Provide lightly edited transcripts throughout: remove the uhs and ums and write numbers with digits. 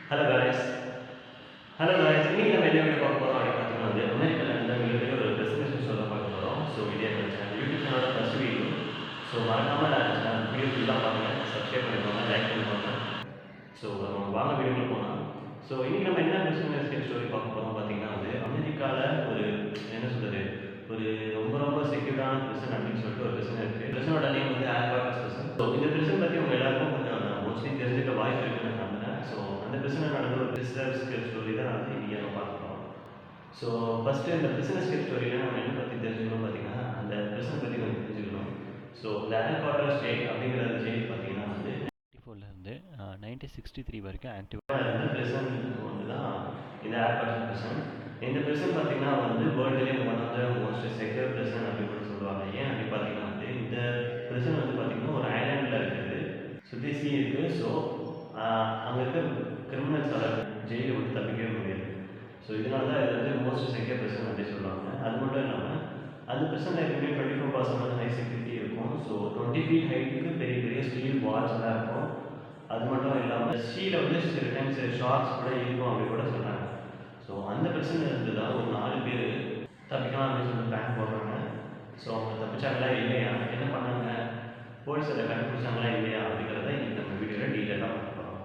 Hello guys hello guys இன்னைக்கு நம்ம என்ன வீடியோ பார்க்க போகிறோம் அப்படின்னு பார்த்தீங்கன்னா அமெரிக்காவில் இருந்த மிகப்பெரிய ஒரு பிஸ்னஸ் ஷோ தான் பார்க்க போகிறோம். ஸோ இது என்னோட சேனல் யூடியூப் சேனலோட ஃபஸ்ட் வீடியோ. ஸோ மறக்காமல் வீடியோ ஃபுல்லாக பாருங்கள், சப்ஸ்கிரைப் பண்ணிக்கோங்க, லைக் பண்ணிக்கோங்க. ஸோ வாங்க வீடியோக்குள்ள போகலாம். ஸோ இன்னைக்கு நம்ம என்ன பிஸ்னஸ் ஸ்டோரி பார்க்க போகிறோம் பார்த்தீங்கன்னா அமெரிக்காவில் ஒரு என்ன சொல்கிறது ஒரு ரொம்ப ரொம்ப செக்யூர்டான பிரிசன் அப்படின்னு சொல்லிட்டு ஒரு பிரிசன் இருக்குது. பிரிசனோட நேம் ஆல்பார்டஸ் பிரிசன். ஸோ இந்த பிரிசன் பற்றி உங்கள் எல்லாருக்கும் கொஞ்சம் மோஸ்ட்லி தெரிஞ்சுக்க வாய்ப்பு இருக்குன்னு நான் நம்புகிறேன். ஸோ அந்த பிரிசனில் நடந்த ஒரு பிஸ்னஸ் ஸ்டோரி தான் இன்னைக்கு நம்ம பார்க்குறோம். ஸோ ஃபஸ்ட்டு இந்த பிஸ்னஸ் ஸ்டோரியில் நம்ம என்ன பற்றி தெரிஞ்சுக்கணும் பார்த்தீங்கன்னா அந்த பிரிசன் பற்றி கொஞ்சம் தெரிஞ்சுக்கணும். ஸோ இந்த ஆல்பார்டஸ் ஸ்டேட் அப்படிங்கிற ஜெயில் பார்த்தீங்கன்னா 1994 1963 வரைக்கும் ஆக்டிவாக இருந்த பிரிசன் ஒன்று தான் இந்த ஆல்பார்டஸ் பிரிசன். இந்த பிரிசன் பார்த்தீங்கன்னா வேர்ல்டுலேயே one of the most secure prison அப்படின்னு கூட சொல்லுவாங்க. ஏன் அப்படி பார்த்தீங்கன்னா இந்த பிரிசன் பார்த்தீங்கன்னா ஒரு ஐலாண்டில் இருக்குது, சுற்றி சீ இருக்குது. ஸோ அங்கே இருக்க கிரிமினல்ஸால் ஜெயிலை விட்டு தப்பிக்கவே முடியாது. ஸோ இதனால தான் இது மோஸ்ட் செக்யூர் பிரிசன் அப்படின்னு சொல்லுவாங்க. அது மட்டும் இல்லாமல் அந்த பிரிசனில் எப்பவுமே 24% ஹை செக்யூரிட்டி இருக்கும். ஸோ 20 feet ஹைட்டுக்கு பெரிய பெரிய ஸ்டீல் வால்ஸ் எல்லாம் இருக்கும். அது மட்டும் இல்லாமல் சீல சில டைம்ஸ் ஷார்ட்ஸ் கூட இருக்கும் அப்படி கூட சொல்கிறாங்க. ஸோ அந்த பிரச்சனை இருந்து தான் ஒரு 4 பேர் தப்பிக்கலாம் அப்படின்னு சொல்லி பிளான் போடுறாங்க. ஸோ அவங்க தப்பிச்சாங்களா இல்லையா, என்ன பண்ணாங்க, போலீஸ் அதை கண்டுபிடிச்சாங்களா இல்லையா அப்படிங்கிறத இன்னைக்கு நம்ம வீடியோவில் டீட்டெயிலாக பார்க்க போகிறோம்.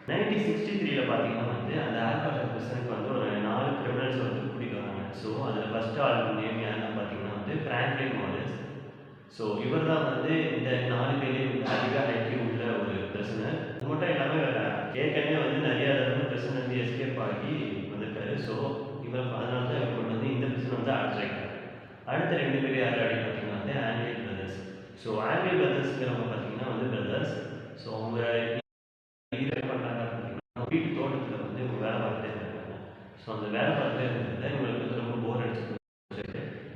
1963 பார்த்தீங்கன்னா அந்த ஆல்பார்டஸ் பிரிசனுக்கு ஒரு 4 கிரிமினல்ஸ் கூட்டிகிட்டு வராங்க. ஸோ அதில் ஃபஸ்ட் ஆள் நேம் யாருன்னு பார்த்தீங்கன்னா ஃப்ராங்க்லின் மாரிஸ். ஸோ இவர் தான் இந்த 4 பேரையும் அதிக ஹைட்டி உள்ள ஒரு பிரிசனர். அது மட்டும் இல்லாமல் ஏற்கனவே நிறைய தடவை பிரிசன் எஸ்கேப் ஆகி வந்திருக்காரு. ஸோ இவர் அதனால தான் இவர் கொண்டு இந்த பிரிசன் அடைச்சிருக்காரு. அடுத்த 2 பேர் யார் அப்படின்னு பார்த்தீங்கன்னா ஆங்கில் பிரதர்ஸ். ஸோ ஆங்கில் பிரதர்ஸ்ங்கிறவங்க பார்த்தீங்கன்னா பிரதர்ஸ். ஸோ அவங்க என்ன பண்ணுறாங்க பார்த்தீங்கன்னா வீட்டு தோட்டத்தில் இவங்க வேலை பார்த்துட்டே இருக்காங்க. ஸோ அந்த வேலை பார்த்துட்டே இருந்ததில் இவங்களுக்கு ரொம்ப போர் அடிச்சு.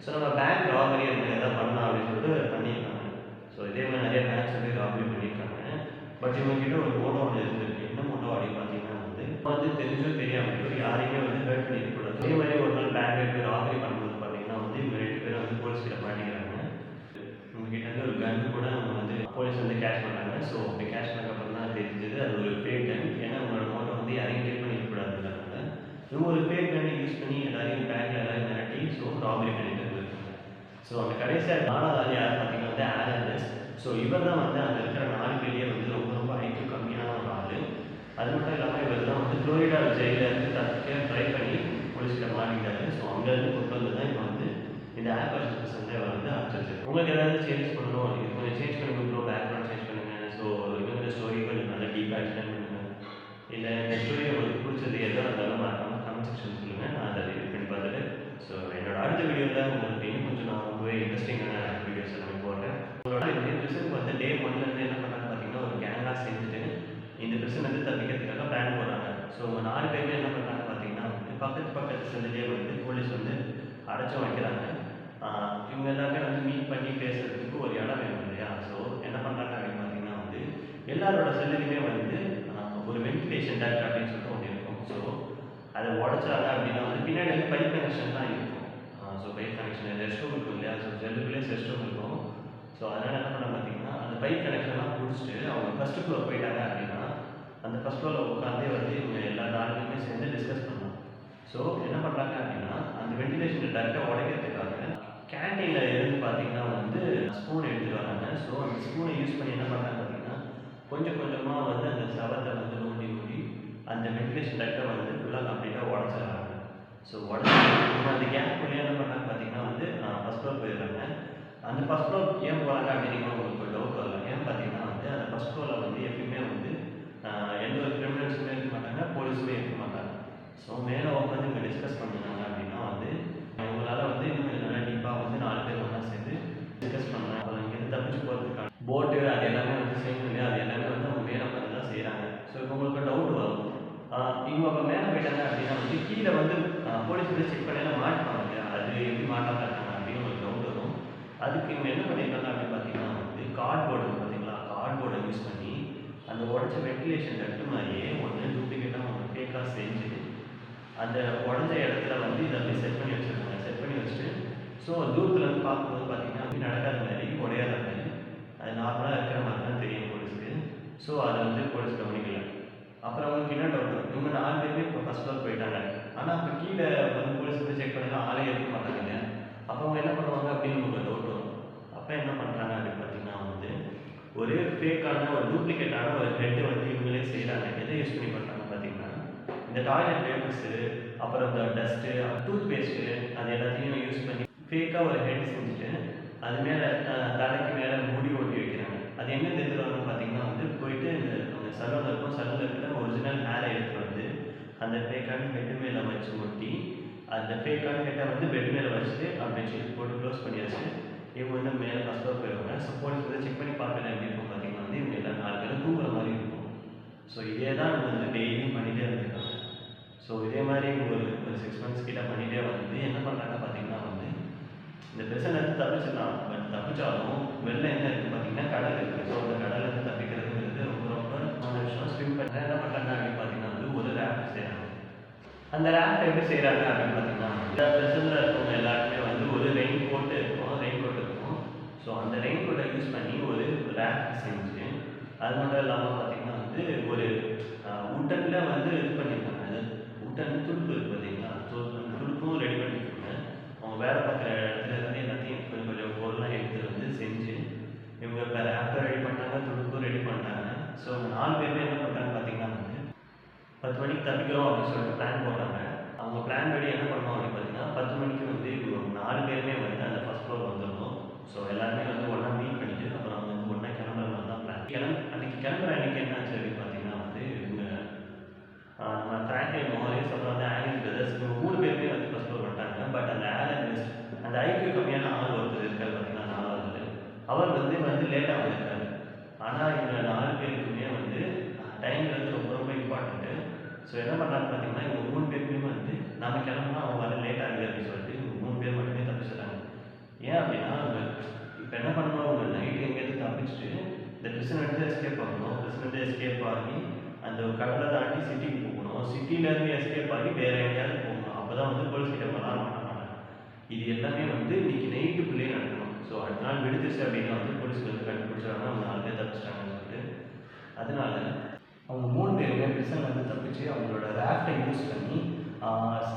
ஸோ நம்ம பேங்க் ராபரி அந்த எதாவது பண்ணலாம் அப்படின்னு சொல்லிட்டு பண்ணியிருக்காங்க. ஸோ இதே மாதிரி நிறைய பேங்க்ஸ் ராபரி பண்ணியிருக்காங்க. பட் இவங்ககிட்ட ஒரு மோட்டோ ஒன்று இருந்திருக்கு. என்ன மோட்டோ அப்படின்னு பார்த்தீங்கன்னா தெரிஞ்சோ தெரியாமல் யாரையுமே ஹர்ட் பண்ணியிருக்கூடாது. அதே மாதிரி ஒரு நாள் பேங்க் ராபரி பண்ணும்போது பார்த்தீங்கன்னா இவங்க 2 பேரும் போலீஸ் கிட்ட மாட்டிக்கிறாங்க. உங்ககிட்ட ஒரு கன் கூட அவங்க போலீஸ் கேஷ் பண்ணாங்க. ஸோ அப்படி கேஷ் பண்ணக்கப்புறம் தான் தெரிஞ்சது அது ஒரு ஃபேக் கன். ஏன்னா உங்களோட மோட்டோ யாரையும் டேக் பண்ணியிருக்கூடாதுங்கிறதுனால இவங்க ஒரு ஃபேக் கன்னை யூஸ் பண்ணி எல்லாரையும் பேங்க்ல எல்லாரையும் மிரட்டி ஸோ ராபரி பண்ணிட்டு இருக்காங்க. ஸோ அந்த கடைசியாக 4வது யார் பார்த்தீங்கன்னா ஆலன்ஸ். ஸோ இவர் தான் அங்கே இருக்கிற 4 பேரையே ரொம்ப ரொம்ப ஐக்கியம் கம்மியான ஒரு ஆள். அது மட்டும் இல்லாமல் இவர் தான் ஃப்ளோரிடா ஜெயிலிருந்து தப்பிக்க ட்ரை பண்ணி போலீஸ்கிட்ட மாட்டிக்கிட்டாரு. ஸோ அங்கேருந்து கொண்டு வந்து தான் இப்போ இந்த ஆல்பார்டஸ் பிரிசனை அடைச்சிருச்சு. உங்களுக்கு ஏதாவது சேஞ்ச் பண்ணணும், இது கொஞ்சம் சேஞ்ச் பண்ணுங்க ப்ரோ, பேக்ரவுண்ட் சேஞ்ச் பண்ணுங்கள். ஸோ இந்த ஸ்டோரி கொஞ்சம் நல்லா டீப்பாக எக்ஸ்பிளைன் பண்ணுங்கள். இல்லை இந்த ஸ்டோரி உங்களுக்கு பிடிச்சது எதோ இருந்தாலும் மறக்காமல் கமெண்ட் செக்ஷன் சொல்லுங்கள், நான் அதை ரிவ்யூ பண்ணி பார்த்துட்டு ஸோ என்னோட அடுத்த வீடியோவில் உங்களுக்கு இன்னும் கொஞ்சம் நான் ரொம்பவே இன்ட்ரெஸ்டிங்கான வீடியோஸ் எல்லாமே போடுறேன். உங்களோட இந்த பிரிசனுக்கு டே 1லேருந்து என்ன பண்ணாங்க பார்த்தீங்கன்னா ஒரு கேங்காக செஞ்சுட்டு இந்த பிரிசன் தப்பிக்கிறதுக்காக பிளான் போடுறாங்க. ஸோ உங்க 4 பேருமே என்ன பண்ணுறாங்க பார்த்தீங்கன்னா பக்கத்து செல்லுலேயே போலீஸ் அடைச்சும் வைக்கிறாங்க. இவங்க எல்லாமே மீட் பண்ணி பேசுறதுக்கு ஒரு இடம் வேணும் இல்லையா. ஸோ என்ன பண்ணுறாங்க அப்படின்னு பார்த்தீங்கன்னா எல்லாரோட செல்லுலையுமே ஒரு வென்டிலேஷன் டக்ட் அப்படின்னு சொல்லிட்டு ஒன்று இருக்கும். ஸோ அதை உடச்சாங்க அப்படின்னா பின்னாடி பைப் கனெக்ஷன் தான் இருக்கும். So pipe connection rest room இருக்கும் இல்லையா. ஸோ செல்லுக்குள்ளேயே ரெஸ்ட் ரூம் இருக்கும். ஸோ அதனால் என்ன பண்ண பார்த்தீங்கன்னா அந்த பைப் கனெக்ஷன்லாம் பிடிச்சிட்டு அவங்க ஃபஸ்ட்டு ஃப்ளோர் போயிட்டாங்க அப்படின்னா அந்த ஃபஸ்ட் ஃப்ளோரில் உட்காந்தே இவங்க எல்லா 4 பேருமே சேர்ந்து டிஸ்கஸ் பண்ணலாம். ஸோ என்ன பண்ணுறாங்க அப்படின்னா அந்த வென்டிலேஷன் டக்டை உடைக்கிறதுக்காக கேன்டீனில் இருந்து பார்த்தீங்கன்னா ஸ்பூன் எடுத்துகிட்டு வராங்க. ஸோ அந்த ஸ்பூனை யூஸ் பண்ணி என்ன பண்ணுறாங்க பார்த்தீங்கன்னா கொஞ்சம் கொஞ்சமாக அந்த சவத்தை நோண்டி நோண்டி அந்த வென்டிலேஷன் டக்டை ஃபுல்லாக கம்ப்ளீட்டாக உடச்சிடுறாங்க. ஸோ உடச்சி அந்த கேப்புக்குள்ளேயே என்ன பண்ணுறாங்க பார்த்தீங்கன்னா ஃபஸ்ட் ஃப்ளோர் போயிடுறாங்க. அந்த ஃபஸ்ட் ஃப்ளோர் ஏன் போகிறாங்க அப்படின்னு உங்களுக்கு ஒரு டவுட் வரலாம். ஏன் பார்த்தீங்கன்னா அந்த ஃபஸ்ட் ஃப்ளோரில் எப்பயுமே எந்த ஒரு கிரிமினல்ஸுமே இருக்க மாட்டாங்க, போலீஸுமே இருக்க மாட்டாங்க. ஸோ மேலே உட்காந்து இங்கே டிஸ்கஸ் பண்ணுறாங்க அப்படின்னா அவங்களால இன்னும் கொஞ்சம் நல்லா டீப்பாக 4 பேர் ஒன்றா சேர்ந்து டிஸ்கஸ் பண்ணுறாங்க. அப்புறம் இங்கேருந்து தப்பிச்சு போகிறதுக்கான போட்டு அது எல்லாமே செய்யணும் இல்லையா. அது எல்லாமே அவங்க மேலே உட்காந்து தான் செய்கிறாங்க. ஸோ இப்போ உங்களுக்கு டவுட் வரும், இவங்க அப்போ மேலே போயிட்டாங்க அப்படின்னா கீழே போலீஸ் செக் பண்ணி மாட்டுவாங்க இல்லையா, அது எப்படி மாட்டாமல் இருக்காங்க அப்படின்னு ஒரு டவுட் வரும். அதுக்கு இவங்க என்ன பண்ணியிருக்காங்க அப்படின்னு பார்த்தீங்கன்னா கார்ட்போர்டு பார்த்தீங்களா, கார்ட்போர்டை யூஸ் பண்ணி அந்த உடச்ச வென்டிலேஷன் டக்ட் மாதிரியே ஒன்று டூப்ளிகேட்டாக ஒன்று ஃபேக்காக செஞ்சு அந்த உடஞ்ச இடத்துல இதை செட் பண்ணி வச்சுருக்காங்க. செட் பண்ணி வச்சுட்டு ஸோ தூரத்தில் பார்க்கும்போது பார்த்தீங்கன்னா நடக்காத மாதிரி உடையாத மாதிரி அது நார்மலாக இருக்கிற மாதிரி தான் தெரியும் போலீஸ்க்கு. ஸோ அதை போலீஸ் கவனிக்கல. அப்புறம் அவங்களுக்கு என்ன டவுட், இவங்க கீழே வந்து போலீஸ் வந்து செக் பண்ணி ஆளே இருக்க மாட்டாங்க. அப்போ அவங்க என்ன பண்ணுவாங்க அப்படின்னு ஒரு டவுட் வரும். அப்போ என்ன பண்ணுறாங்க அப்படின்னு பார்த்தீங்கன்னா வந்து ஒரு ஃபேக்கான ஒரு டூப்ளிகேட்டான ஒரு ஹெட் வந்து இவங்களே செய்கிறாங்க. எதை யூஸ் பண்ணி பண்ணுறாங்க பார்த்தீங்கன்னா இந்த டாய்லெட் பேப்பர்ஸு, அப்புறம் இந்த டஸ்ட்டு, டூத் பேஸ்ட்டு, அது எல்லாத்தையும் யூஸ் பண்ணி ஃபேக்காக ஒரு ஹெட் செஞ்சுட்டு அது மேலே தலைக்கு மேலே முடி ஒட்டி வைக்கிறாங்க. அது எங்கே தெரிஞ்சுருவாங்கன்னு பார்த்தீங்கன்னா வந்து போயிட்டு இந்த சலூன் இருக்கும், சலூனில் இருக்கிற ஒரிஜினல் ஹேரை எடுத்துகிட்டு வந்து அந்த ஃபேக்கான ஹெட்டு மேலே வச்சு ஒட்டி அந்த ஃபேக்கான ஹெட்டை வந்து பெட் மேலே வச்சுட்டு பெட்ஷீட் போட்டு க்ளோஸ் பண்ணி வச்சு இவங்க வந்து மேலே ஃபஸ்ட் ஃப்ளோர் போயிடுவாங்க. ஸோ போலீஸ் வந்து செக் பண்ணி பார்க்கல எப்படி இருக்கும் பார்த்தீங்கன்னா வந்து இவங்க எல்லாம் 4 பேரும் தூங்குற மாதிரி இருக்கும். ஸோ இதே தான் இவங்க வந்து டெய்லியும் பண்ணிகிட்டே இருந்திருக்காங்க. ஸோ இதே மாதிரி ஒரு 6 மந்த்ஸ் கிட்ட பண்ணிகிட்டே வந்து என்ன பண்ணுறாங்க பார்த்தீங்கன்னா வந்து இந்த பிரச்சனை வந்து தப்பிச்சிடலாம். பட் தப்பிச்சாலும் வெளில என்ன இருக்குது பார்த்தீங்கன்னா கடல் இருக்குது. ஸோ அந்த கடலில் இருந்து தப்பிக்கிறதுங்கிறது ரொம்ப ரொம்ப விஷயம். ஸ்விம் பண்ண என்ன பண்ணுறாங்க அப்படின்னு பார்த்தீங்கன்னா வந்து ஒரு ரேஃப்ட் செய்கிறாங்க. அந்த ரேஃப்ட் எப்படி செய்கிறாங்க அப்படின்னு பார்த்தீங்கன்னா இந்த பிரச்சனையில் இருக்கவங்க எல்லாருமே வந்து ஒரு ரெயின் கோட் இருக்கும். ஸோ அந்த ரெயின் கோட்டை யூஸ் பண்ணி ஒரு ரேஃப்ட் செஞ்சு அது மட்டும் இல்லாமல் பார்த்தீங்கன்னா வந்து ஒரு உட்டனில் வந்து இது பண்ணியிருக்காங்க. அது உட்டன் துடுப்பு இருக்குது பார்த்தீங்களா? ஸோ அந்த துடுப்பும் ரெடி பண்ணியிருக்காங்க. அவங்க வேலை பார்க்குற இடத்துல இருந்து எல்லாத்தையும் கொஞ்சம் கொஞ்சம் பொருளாக எடுத்து வந்து செஞ்சு இவங்க இப்போ ரேஃப்டை ரெடி பண்ணிட்டாங்க, துடுப்பும் ரெடி பண்ணிட்டாங்க. ஸோ அந்த 4 பேருமே என்ன பண்ணுறாங்க பார்த்தீங்கன்னா வந்து 10 மணிக்கு தப்பிக்கிறோம் அப்படின்னு சொல்லிட்டு பிளான் போடுறாங்க. அவங்க பிளான் படி என்ன பண்ணோம் அப்படின்னு பார்த்தீங்கன்னா 10 மணிக்கு வந்து இவங்க 4 பேருமே வந்து அந்த ஃபஸ்ட் ஃப்ளோர் வந்துடணும். ஸோ எல்லாருமே வந்து ஒன்றா மீட் பண்ணிட்டு அப்புறம் அவங்க வந்து ஒன்றா கிளம்புற மாதிரி தான் பிளான். அன்றைக்கி கிளம்புற அன்றைக்கி என்ன ஆச்சு அப்படின்னு பார்த்தீங்கன்னா வந்து இவங்க நம்ம ஃப்ராங்க்லின் மோரிஸ் அப்புறம் வந்து ஆலன் பிரதர்ஸ் இவங்க 3 பேருமே வந்து ஃபஸ்ட் ஃப்ளோர் வந்துட்டாங்க. பட் அந்த ஆலன் வெஸ்ட் அந்த ஐக்கியூ கம்மியான ஆள் ஒருத்தர் இருக்கார் பார்த்தீங்கன்னா 4வது அவர் வந்து லேட்டாக வந்திருக்காரு. ஆனால் இவங்க 4 பேருக்குமே வந்து டைம்ங்கிறது ரொம்ப ரொம்ப இம்பார்ட்டண்ட்டு. ஸோ என்ன பண்ணுறாங்க பார்த்தீங்கன்னா இவங்க 3 பேருக்குமே வந்து நம்ம கிளம்புனா அவங்க வர லேட் ஆகுது அப்படின்னு சொல்லிட்டு இவங்க 3 பேர் மட்டுமே தப்பிச்சிடுறாங்க. ஏன் அப்படின்னா அவங்க இப்போ என்ன பண்ணணும், அவங்க நைட்டு எங்கேயாவது தப்பிச்சுட்டு இந்த பிரிசன் எடுத்து எஸ்கேப் ஆகணும். பிரிசன் எடுத்து எஸ்கேப் ஆகி அந்த கடலை தாண்டி சிட்டிக்கு போகணும். சிட்டிலேருந்து எஸ்கேப் ஆகி வேறு எங்கேயாவது போகணும். அப்போ தான் வந்து போலீஸ் கிட்ட வர மாட்டாங்க. இது எல்லாமே வந்து இன்னைக்கு நைட்டுக்குள்ளேயே நடக்கணும். ஸோ அடுத்த நாள் விடுத்துச்சு அப்படின்னா வந்து போலீஸ்க்கு வந்து கண்டுபிடிச்சாங்க அவங்க 4 பேர் தப்பிச்சிட்டாங்கன்னு சொல்லிட்டு. அதனால அவங்க 3 பேருமே பிரிசன் வந்து தப்பிச்சு அவங்களோட ரேஃப்டை யூஸ் பண்ணி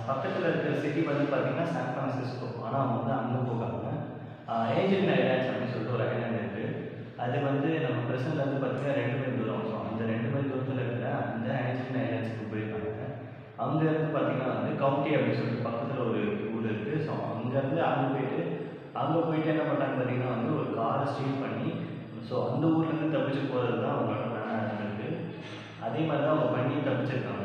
பக்கத்தில் இருக்கிற சிட்டி வந்து பார்த்தீங்கன்னா சான் ஃப்ரான்சிஸ்கோ. ஆனால் அவங்க வந்து அங்கே போகாமல் ஏஞ்சல் ஐலாண்ட்ஸ் அப்படின்னு சொல்லிட்டு ஒரு ஐலாண்ட் இருக்குது. அது வந்து நம்ம பிரசன்ட்லேருந்து பார்த்தீங்கன்னா 2 மைல் தூரம். ஸோ அந்த 2 மைல் தூரத்தில் இருக்கிற அந்த ஏஞ்சல் ஐலாண்ட்ஸுக்கு போயிருக்காங்க. அங்கேருந்து பார்த்தீங்கன்னா வந்து கவுண்டி அப்படின்னு சொல்லிட்டு பக்கத்தில் ஒரு ஊர் இருக்குது. ஸோ அங்கேருந்து அங்கே போயிட்டு என்ன பண்ணுறாங்க பார்த்தீங்கன்னா வந்து ஒரு காரை ஸ்டீல் பண்ணி ஸோ அந்த ஊர்லேருந்து தப்பிச்சு போகிறது தான் அவங்களோட பிளானாக இருக்குது. அதே மாதிரி தான் அவங்க பண்ணி தப்பிச்சிருக்காங்க.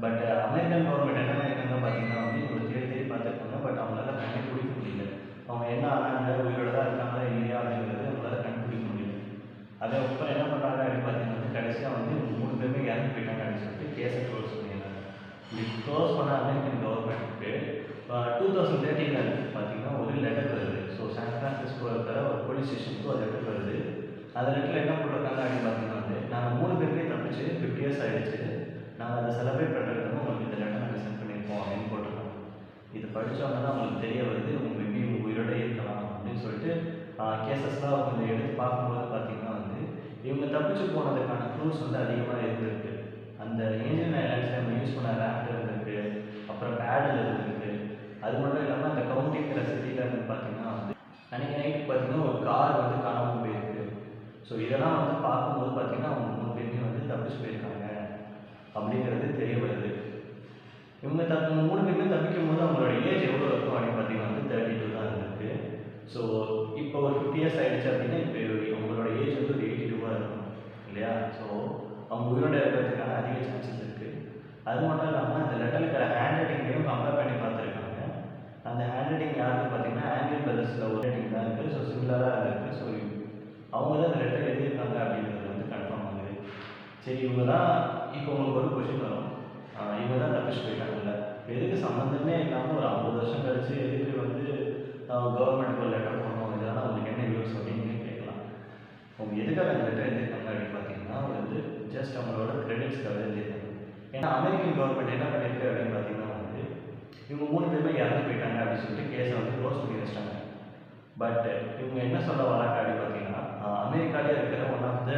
பட் அமெரிக்கன் கவர்மெண்ட் என்ன பண்ணியிருக்காங்க பார்த்தீங்கன்னா வந்து இவங்க தேடி பார்த்துருக்காங்க. பட் அவங்களால கண்டுபிடிக்க முடியல. அவங்க என்ன ஆனாங்க, உயிரோட தான் இருக்காங்களா இல்லையா அப்படிங்கிறது அவங்களால கண்டுபிடிக்க முடியல. அதுக்கப்புறம் என்ன பண்ணுறாங்க அப்படின்னு பார்த்தீங்கன்னா வந்து கடைசியாக வந்து இவங்க 3 பேருமே இறந்து போயிட்டாங்க அப்படின்னு சொல்லிட்டு கேஸை க்ளோஸ் பண்ணிடுறாங்க. இப்படி க்ளோஸ் பண்ண அமெரிக்கன் கவர்மெண்ட்டுக்கு 2013 பார்த்தீங்கன்னா ஒரு லெட்டர் வருது. ஸோ சான் ஃப்ரான்சிஸ்கோ இருக்கிற ஒரு போலீஸ் ஸ்டேஷனுக்கு ஒரு லெட்டர் வருது. அந்த லெட்டரில் என்ன போட்டிருக்காங்க அப்படின்னு பார்த்தீங்கன்னா வந்து நாங்கள் 3 பேருமே தப்பிச்சு 50 இயர்ஸ் ஆகிடுச்சு. நாங்கள் அதை செலிப்ரேட் பண்ணுறதுக்கு உங்களுக்கு இந்த லெட்டர் நாங்கள் சென்ட் பண்ணியிருக்கோம் அப்படின்னு போட்டிருக்காங்க. இது படித்தவங்க தான் அவங்களுக்கு தெரிய வருது மேபி உங்கள் உயிரோட இருக்கலாம் அப்படின்னு சொல்லிட்டு கேசஸ்லாம் கொஞ்சம் எடுத்து பார்க்கும்போது பார்த்தீங்கன்னா வந்து இவங்க தப்பிச்சு போனதுக்கான க்ளூஸ் வந்து அதிகமாக இருந்திருக்கு. அந்த ஏஞ்சல் ஐலாண்ட்ஸில் நம்ம யூஸ் பண்ண ரேஃப்ட் இருந்திருக்கு, அப்புறம் பேடில் இருந்திருக்கு. அது மட்டும் இல்லாமல் அந்த கவுண்டிங்கிற சிட்டியில் இருந்து பார்த்தீங்கன்னா வந்து அன்றைக்கி நைட்டு பார்த்தீங்கன்னா ஒரு கார் வந்து காணாமல் போயிருக்கு. ஸோ இதெல்லாம் வந்து பார்க்கும்போது பார்த்தீங்கன்னா அவங்க 3 பேருமே வந்து தப்பிச்சு போயிருக்காங்க அப்படிங்கிறது தெரிய வருது. இவங்க 3 பேருமே தப்பிக்கும் போது அவங்களோட ஏஜ் எவ்வளோ இருக்கும் அப்படின்னு பார்த்தீங்கன்னா வந்து 32 தான் இருந்திருக்கு. ஸோ இப்போ ஒரு 50 இயர்ஸ் ஆகிடுச்சு அப்படின்னா இப்போ அவங்களோட ஏஜ் வந்து ஒரு 82 இருக்கும் இல்லையா? ஸோ அவங்க உயிரோட இருக்கிறதுக்கான அதிக சான்சஸ் இருக்குது. அது மட்டும் இல்லாமல் அந்த லெட்டரில் இருக்கிற ஹேண்ட் ரைட்டிங்கையும் கம்பேர் பண்ணி பார்த்துருக்காங்க. அந்த ஹேண்ட் ரைட்டிங் யாருன்னு பார்த்தீங்கன்னா ஆங்கிள் பிரதர்ஸில் ஒரு ரைட்டிங் தான் இருக்குது. ஸோ சிமிலராக இருக்குது. ஸோ அவங்க தான் அந்த லெட்டர் எழுதியிருக்காங்க அப்படிங்கிறது வந்து கன்ஃபார்ம் ஆகுது. சரி இவங்க தான் இப்போ உங்களுக்கு ஒரு கொஷின் வரும், இவங்க தான் தப்பிச்சு போயிட்டாங்கல்ல, எதுக்கு சம்மந்தமே இல்லாமல் ஒரு 50 வருஷம் கழிச்சு எதுக்கு வந்து கவர்மெண்ட்டுக்கு ஒரு லெட்டர் போடணும், இதெல்லாம் அவங்களுக்கு என்ன யூஸ் அப்படின்னு கேட்கலாம். அவங்க எதுக்காக அந்த லெட்டர் எழுதியிருக்காங்க அப்படின்னு பார்த்தீங்கன்னா வந்து ஜஸ்ட் அவங்களோட கிரெடிட்ஸ்க்காக எழுதியிருக்காங்க. ஏன்னா அமெரிக்கன் கவர்மெண்ட் என்ன பண்ணியிருக்கு அப்படின்னு பார்த்தீங்கன்னா வந்து இவங்க 3 பேருமே இறந்து போயிட்டாங்க அப்படின்னு சொல்லிட்டு கேஸை வந்து க்ளோஸ் பண்ணி வச்சிட்டாங்க. பட் இவங்க என்ன சொல்ல வராங்க அப்படின்னு பார்த்தீங்கன்னா அமெரிக்காலே இருக்கிற one of the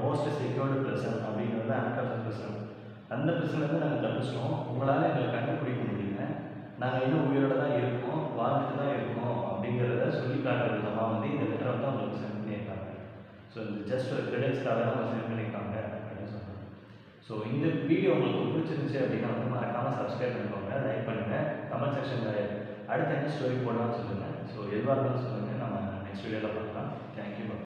most secured prison அப்படிங்கிறது அன்கர்ஃபன் பிரிசன். அந்த பிரிசன்லேருந்து நாங்கள் தப்பிச்சிட்டோம், உங்களால் எங்களை கண்டுபிடிக்க முடியல, நாங்கள் இன்னும் உயிரோட தான் இருக்கோம், வாழ்ந்துட்டு தான் இருக்கோம் அப்படிங்கிறத சொல்லி காட்டுற விதமாக வந்து இந்த லெட்டரை வந்து அவங்களுக்கு சென்ட் பண்ணியிருக்காங்க. ஸோ இது ஜஸ்ட் ஒரு கிரெடிட்ஸ்க்காக தான் அவங்க சென்ட் பண்ணியிருக்காங்க அப்படின்னு சொன்னாங்க. ஸோ இந்த வீடியோ உங்களுக்கு பிடிச்சிருந்துச்சு அப்படின்னா வந்து மறக்காமல் சப்ஸ்கிரைப் பண்ணிக்கோங்க, லைக் பண்ணுங்கள், கமெண்ட் செக்ஷனில் அடுத்து என்ன ஸ்டோரி போடலாம்னு சொல்லுங்கள். ஸோ எதுவாக இருந்தாலும் சொல்லுங்கள், நம்ம நெக்ஸ்ட் வீடியோவில் பார்க்கலாம். தேங்க்யூ.